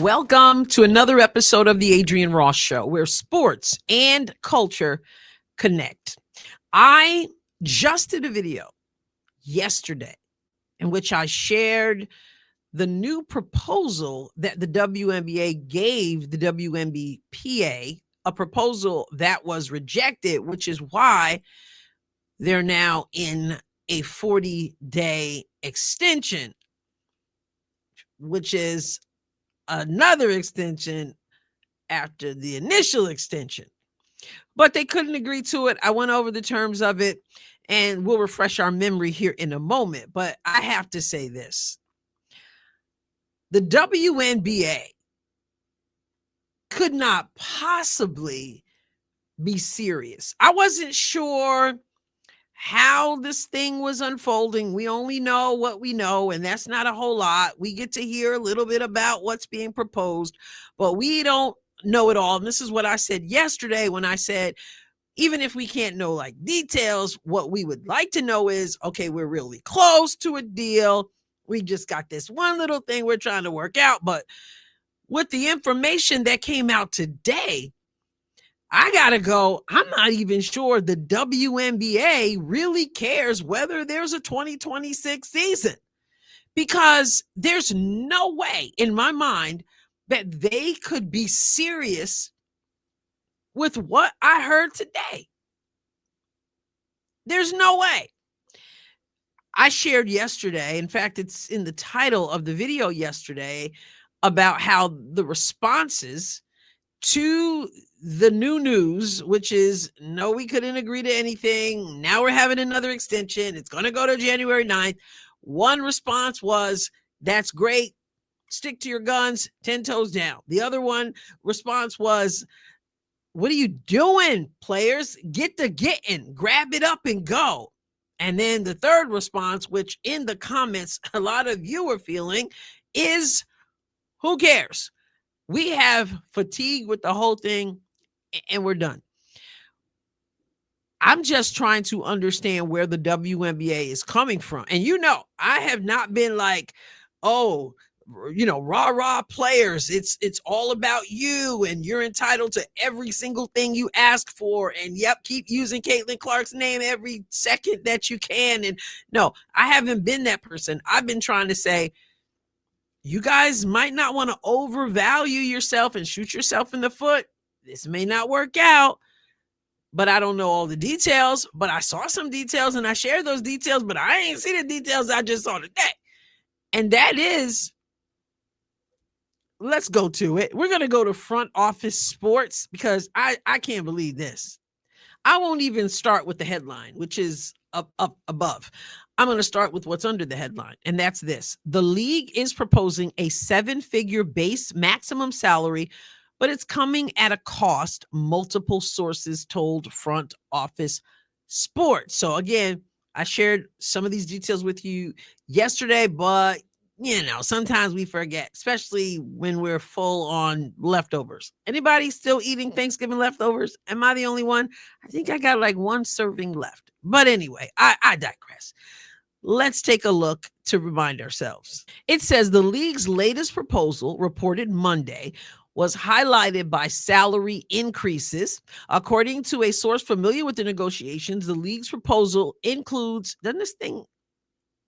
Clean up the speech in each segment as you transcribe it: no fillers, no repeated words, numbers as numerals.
Welcome to another episode of the Adrienne Ross Show, where sports and culture connect. I just did a video yesterday in which I shared the new proposal that the WNBA gave the WNBPA, a proposal that was rejected, which is why they're now in a 40-day extension, which is another extension after the initial extension. But they couldn't agree to it. I went over the terms of it, and we'll refresh our memory here in a moment. But I have to say this. The WNBA could not possibly be serious. I wasn't sure how this thing was unfolding. We only know what we know, and that's not a whole lot. We get to hear a little bit about what's being proposed, but we don't know it all. And this is what I said yesterday when I said, even if we can't know like details, what we would like to know is, okay, we're really close to a deal. We just got this one little thing we're trying to work out. But with the information that came out today, I gotta go. I'm not even sure the WNBA really cares whether there's a 2026 season, because there's no way in my mind that they could be serious with what I heard today. There's no way. I shared yesterday, in fact, it's in the title of the video yesterday, about how the responses to the new news, which is, no, we couldn't agree to anything. Now we're having another extension. It's going to go to January 9th. One response was, that's great. Stick to your guns, 10 toes down. The other one response was, what are you doing, players? Get the getting, grab it up and go. And then the third response, which in the comments a lot of you are feeling, is, who cares? We have fatigue with the whole thing and we're done. I'm just trying to understand where the WNBA is coming from. And I have not been like, oh, rah players. It's all about you and you're entitled to every single thing you ask for. And keep using Caitlin Clark's name every second that you can. And no, I haven't been that person. I've been trying to say, you guys might not want to overvalue yourself and shoot yourself in the foot. This may not work out, but I don't know all the details, but I saw some details and I shared those details, but I ain't seen the details I just saw today. And that is, let's go to it. We're going to go to front office sports because I can't believe this. I won't even start with the headline, which is up above. I'm going to start with what's under the headline, and that's this. The league is proposing a 7-figure base maximum salary, but it's coming at a cost, multiple sources told front office sports. So again, I shared some of these details with you yesterday, but sometimes we forget, especially when we're full on leftovers. Anybody still eating Thanksgiving leftovers? Am I the only one? I think I got like one serving left. But anyway, I digress. Let's take a look to remind ourselves. It says the league's latest proposal, reported Monday, was highlighted by salary increases. According to a source familiar with the negotiations, the league's proposal includes, doesn't this thing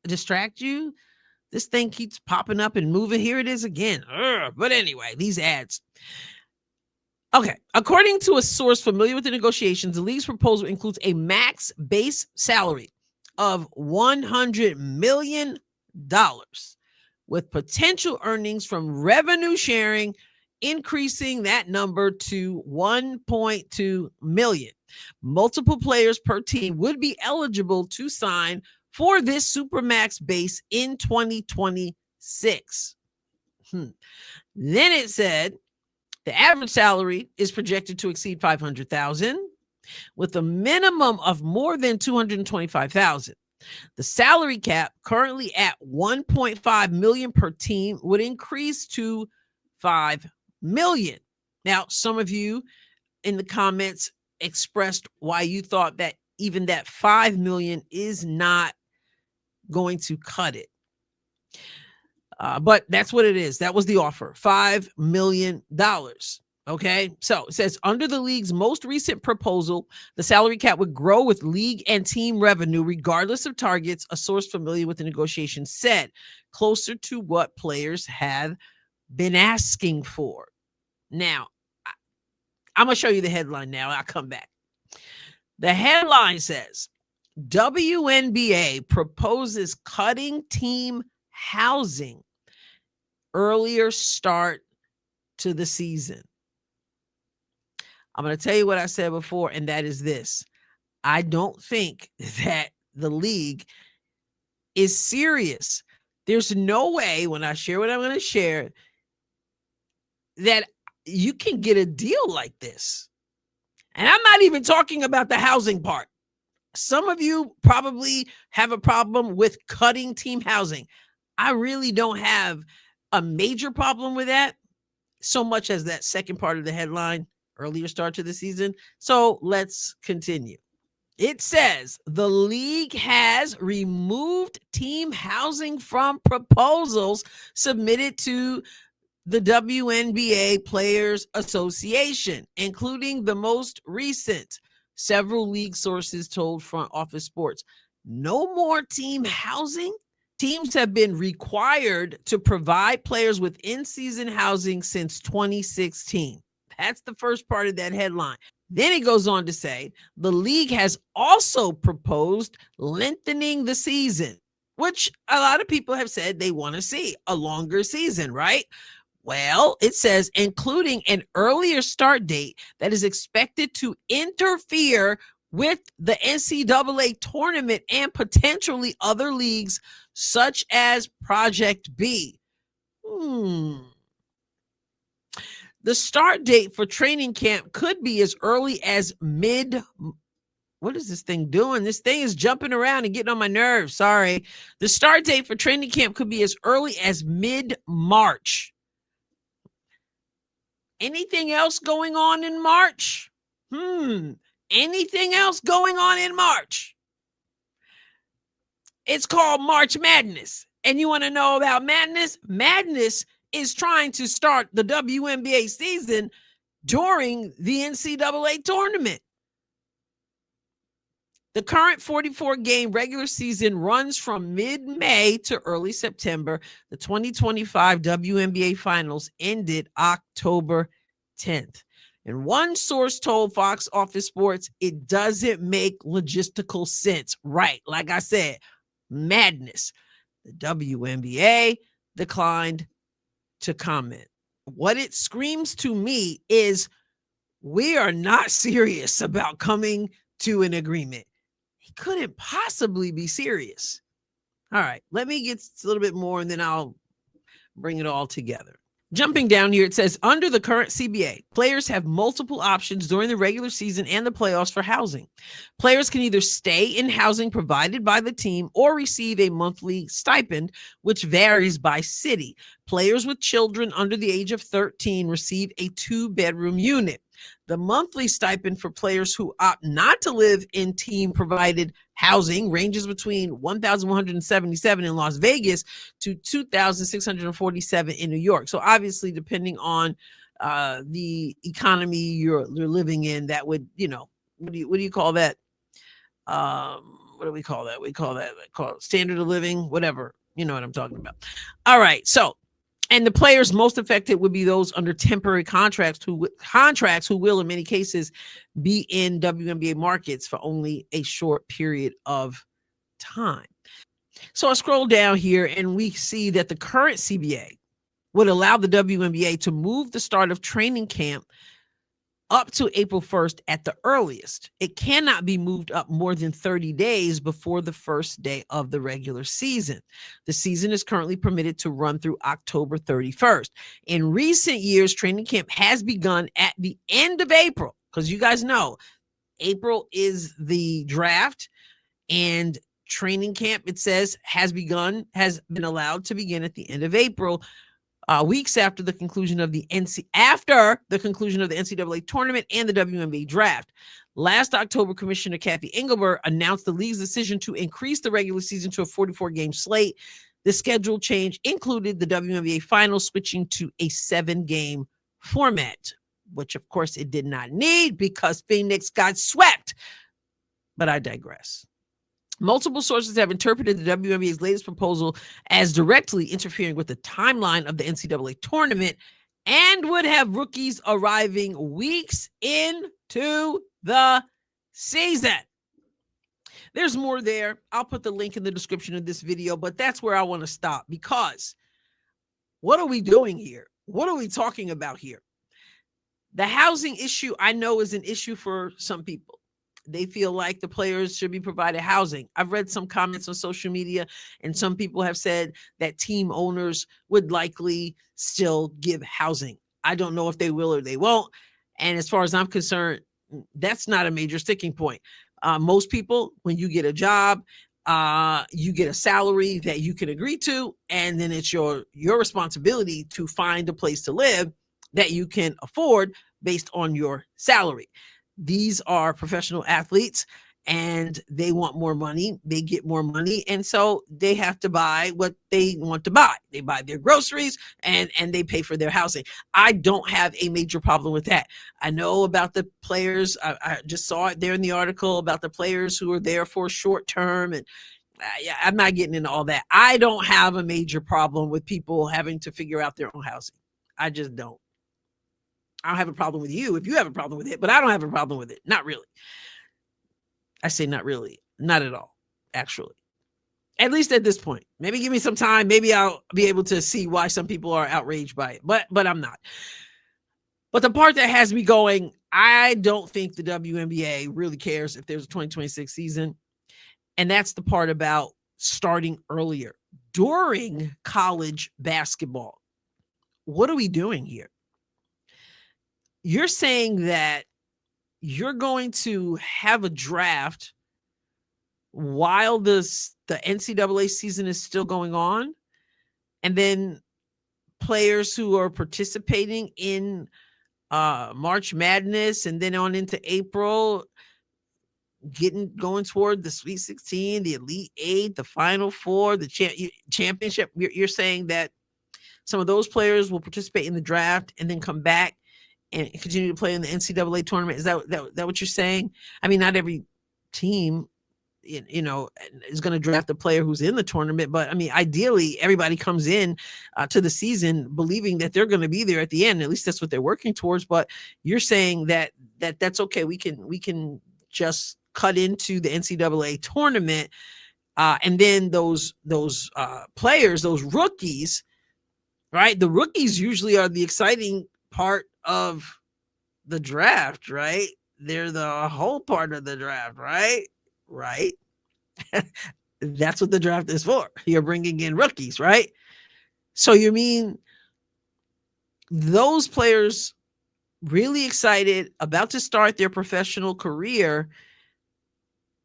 distract you? This thing keeps popping up and moving. Here it is again. But anyway, these ads. Okay. According to a source familiar with the negotiations, the league's proposal includes a max base salary of $100 million with potential earnings from revenue sharing, increasing that number to 1.2 million. Multiple players per team would be eligible to sign for this Supermax base in 2026. Then it said the average salary is projected to exceed $500,000 with a minimum of more than $225,000. The salary cap, currently at $1.5 million per team, would increase to $5 million. Now, some of you in the comments expressed why you thought that even that $5 million is not going to cut it. But that's what it is. That was the offer, $5 million. Okay, so it says under the league's most recent proposal, the salary cap would grow with league and team revenue, regardless of targets, a source familiar with the negotiation said, closer to what players have been asking for. Now, I'm going to show you the headline now. I'll come back. The headline says, WNBA proposes cutting team housing, earlier start to the season. I'm going to tell you what I said before, and that is this. I don't think that the league is serious. There's no way when I share what I'm going to share that you can get a deal like this. And I'm not even talking about the housing part. Some of you probably have a problem with cutting team housing. I really don't have a major problem with that so much as that second part of the headline, earlier start to the season. So let's continue. It says the league has removed team housing from proposals submitted to the WNBA Players Association, including the most recent. Several league sources told Front Office Sports, no more team housing. Teams have been required to provide players with in-season housing since 2016. That's the first part of that headline. Then it goes on to say the league has also proposed lengthening the season, which a lot of people have said they want to see a longer season, right? Well, it says including an earlier start date that is expected to interfere with the NCAA tournament and potentially other leagues such as Project B. The start date for training camp could be as early as what is this thing doing? This thing is jumping around and getting on my nerves. Sorry. The start date for training camp could be as early as mid-March. Anything else going on in March? Anything else going on in March? It's called March Madness. And you want to know about madness? Madness is trying to start the WNBA season during the NCAA tournament. The current 44-game regular season runs from mid-May to early September. The 2025 WNBA Finals ended October 10th. And one source told Fox Office Sports it doesn't make logistical sense. Right, like I said, madness. The WNBA declined to comment. What it screams to me is we are not serious about coming to an agreement. He couldn't possibly be serious. All right, let me get a little bit more and then I'll bring it all together. Jumping down here, it says, under the current CBA, players have multiple options during the regular season and the playoffs for housing. Players can either stay in housing provided by the team or receive a monthly stipend, which varies by city. Players with children under the age of 13 receive a 2-bedroom unit. The monthly stipend for players who opt not to live in team-provided housing ranges between $1,177 in Las Vegas to $2,647 in New York. So obviously, depending on the economy you're living in, that would, what do you call that? What do we call that? We call that standard of living, whatever. You know what I'm talking about. All right, so. And the players most affected would be those under temporary contracts who will, in many cases, be in WNBA markets for only a short period of time. So I scroll down here and we see that the current CBA would allow the WNBA to move the start of training camp up to April 1st at the earliest. It cannot be moved up more than 30 days before the first day of the regular season. The season is currently permitted to run through October 31st. In recent years, training camp has begun at the end of April, because you guys know April is the draft, and training camp, it says, has been allowed to begin at the end of April. Weeks after the conclusion of the NCAA tournament and the WNBA draft. Last October, Commissioner Kathy Engelbert announced the league's decision to increase the regular season to a 44-game slate. The schedule change included the WNBA finals switching to a 7-game format, which of course it did not need because Phoenix got swept. But I digress. Multiple sources have interpreted the WNBA's latest proposal as directly interfering with the timeline of the NCAA tournament and would have rookies arriving weeks into the season. There's more there. I'll put the link in the description of this video, but that's where I want to stop, because what are we doing here? What are we talking about here? The housing issue, I know, is an issue for some people. They feel like the players should be provided housing. I've read some comments on social media, and some people have said that team owners would likely still give housing. I don't know if they will or they won't. And as far as I'm concerned, that's not a major sticking point. Most people, when you get a job, you get a salary that you can agree to, and then it's your responsibility to find a place to live that you can afford based on your salary. These are professional athletes, and they want more money. They get more money, and so they have to buy what they want to buy. They buy their groceries, and they pay for their housing. I don't have a major problem with that. I know about the players. I just saw it there in the article about the players who are there for short term, and I'm not getting into all that. I don't have a major problem with people having to figure out their own housing. I just don't. I don't have a problem with you if you have a problem with it, but I don't have a problem with it. Not really. I say not really. Not at all, actually. At least at this point. Maybe give me some time. Maybe I'll be able to see why some people are outraged by it, but I'm not. But the part that has me going, I don't think the WNBA really cares if there's a 2026 season. And that's the part about starting earlier during college basketball. What are we doing here? You're saying that you're going to have a draft while the NCAA season is still going on, and then players who are participating in March Madness and then on into April going toward the Sweet 16, the Elite 8, the Final Four, the championship. You're saying that some of those players will participate in the draft and then come back and continue to play in the NCAA tournament. Is that what you're saying? I mean, not every team, is going to draft a player who's in the tournament, but I mean, ideally, everybody comes in to the season believing that they're going to be there at the end. At least that's what they're working towards. But you're saying that's okay. We can just cut into the NCAA tournament, and then those players, those rookies, right? The rookies usually are the exciting part of the draft, right? They're the whole part of the draft, right? Right. That's what the draft is for. You're bringing in rookies, right? So you mean those players really excited, about to start their professional career,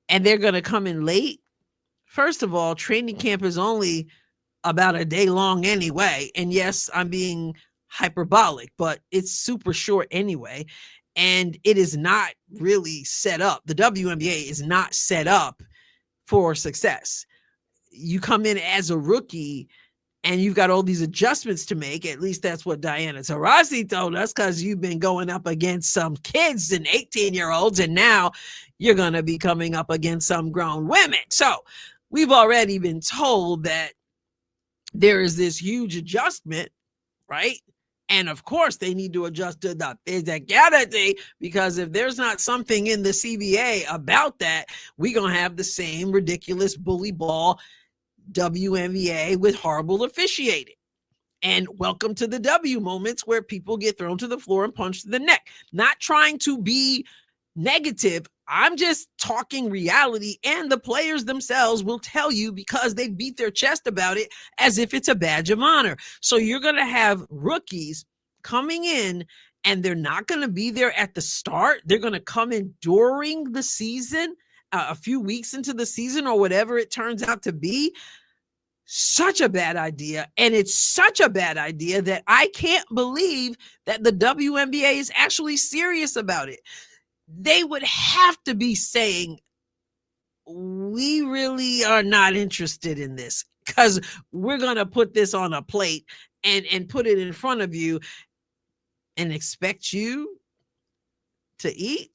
and they're going to come in late? First of all, training camp is only about a day long anyway. And yes, I'm being hyperbolic, but it's super short anyway. And it is not really set up. The WNBA is not set up for success. You come in as a rookie and you've got all these adjustments to make. At least that's what Diana Taurasi told us, because you've been going up against some kids and 18-year-olds, and now you're going to be coming up against some grown women. So we've already been told that there is this huge adjustment, right? And of course, they need to adjust to the physicality, because if there's not something in the CBA about that, we're going to have the same ridiculous bully ball WNBA with horrible officiating. And welcome to the W moments where people get thrown to the floor and punched in the neck. Not trying to be negative. I'm just talking reality, and the players themselves will tell you, because they beat their chest about it as if it's a badge of honor. So you're going to have rookies coming in, and they're not going to be there at the start. They're going to come in during the season, a few weeks into the season, or whatever it turns out to be. Such a bad idea. And it's such a bad idea that I can't believe that the WNBA is actually serious about it. They would have to be saying, we really are not interested in this. because we're going to put this on a plate and put it in front of you and expect you to eat.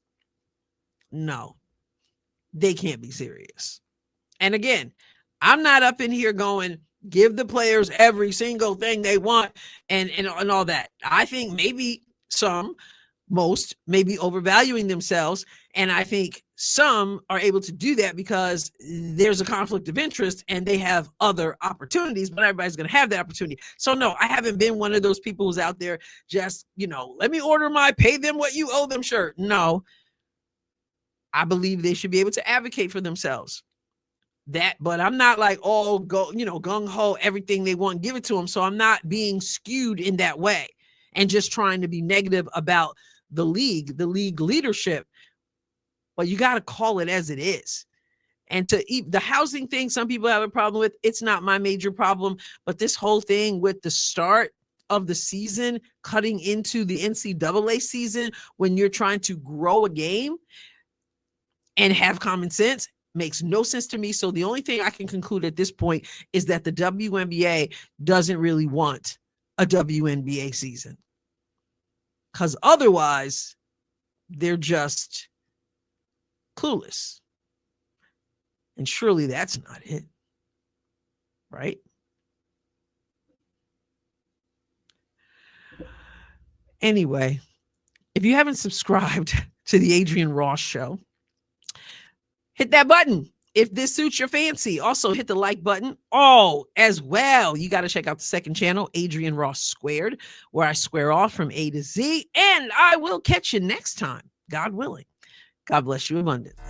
No, they can't be serious. And again, I'm not up in here going, give the players every single thing they want and all that. I think maybe most may be overvaluing themselves. And I think some are able to do that because there's a conflict of interest and they have other opportunities, but everybody's going to have that opportunity. So no, I haven't been one of those people who's out there just, let me order my pay them what you owe them shirt. No, I believe they should be able to advocate for themselves. But I'm not like, gung ho, everything they want, give it to them. So I'm not being skewed in that way and just trying to be negative about the league leadership. But you got to call it as it is. And to eat the housing thing, some people have a problem with. It's not my major problem. But this whole thing with the start of the season cutting into the NCAA season when you're trying to grow a game and have common sense makes no sense to me. So the only thing I can conclude at this point is that the WNBA doesn't really want a WNBA season, because otherwise they're just clueless. And surely that's not it, right? Anyway, if you haven't subscribed to the Adrienne Ross Show, hit that button if this suits your fancy. Also hit the like button. As well, you got to check out the second channel, Adrienne Ross Squared, where I square off from A to Z. And I will catch you next time, God willing. God bless you abundantly.